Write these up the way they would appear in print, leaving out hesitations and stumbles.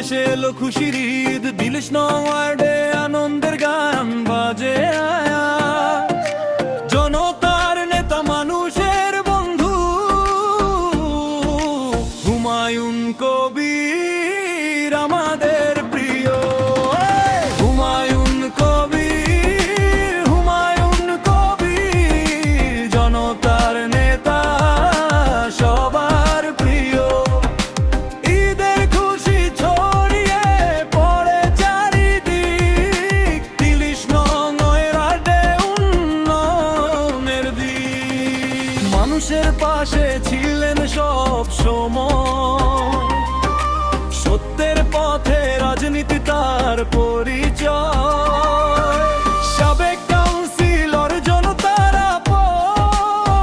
দেশে এলো খুশির ঈদ, ২২ নং ওয়ার্ডে আনন্দের গান বাজে আয়া। জনতার নেতা মানুষের বন্ধু হুমায়ুন কবির আমাদের প্রিয়। হুমায়ুন কবির, হুমায়ুন কবির জনতার নেতা সবার প্রিয়। ঈদের খুশি ছড়িয়ে পড়ে চারিদিক, ৩০ নং ওয়ার্ডে উন্নয়নের দিক। মানুষের পাশে ছিলেন সব সময়, সত্যের পথে রাজনীতি তার পরিচয়। সাবেক কাউন্সিলর জনতার আপন,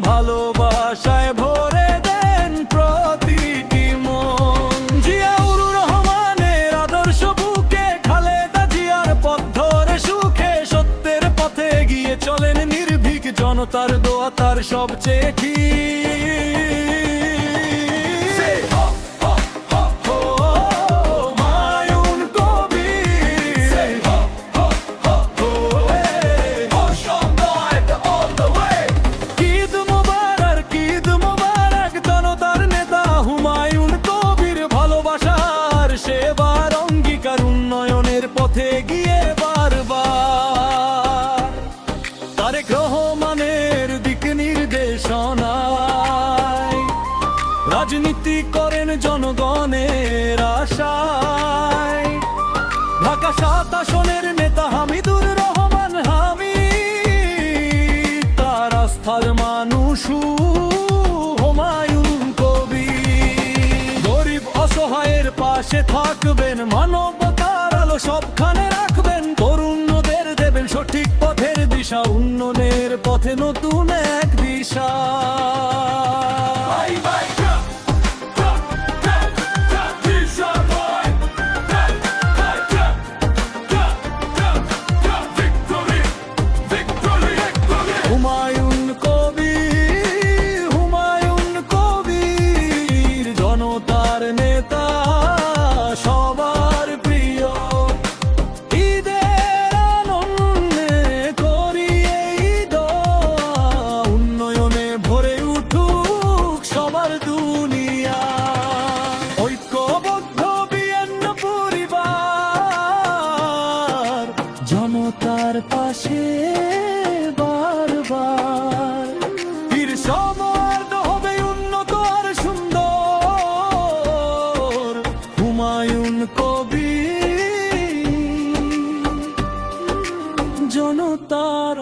ভালোবাসায় ভরে দেন প্রতিটি মন। জিয়াউর রহমানের আদর্শ বুকে, খালেদা জিয়ার পথ ধরে সুখে, সত্যের পথে গিয়ে চলেন নির্ভীক, জনতার দোয়া তার সবচেয়ে ঠিক। পথে গিয়ে বারবার তারেক রহমানের দিক নির্দেশনায় রাজনীতি করেন জনগণের আশায়। ঢাকা ৭ আসনের নেতা হামিদুর রহমান হামিদ, তার আস্থার মানুষ হুমায়ুন কবির। গরিব অসহায়ের পাশে থাকবেন, মানবতার আলো সবখানে রাখবেন, তরুণদের দেবেন সঠিক পথের দিশা, উন্নয়নের পথে নতুন এক দিশা। হুমায়ুন কবির, হুমায়ুন কবির জনতার নেতা সবার প্রিয়। ঈদের আনন্দে করি এই দোয়া, উন্নয়নে ভরে উঠুক সবার দুনিয়া। ঐক্যবদ্ধ বিএন পরিবার, জনতার পাশে বারবার। বীর সমার্দ হবে উন্নত আর সুন্দর, হুমায়ুন কবির জনতার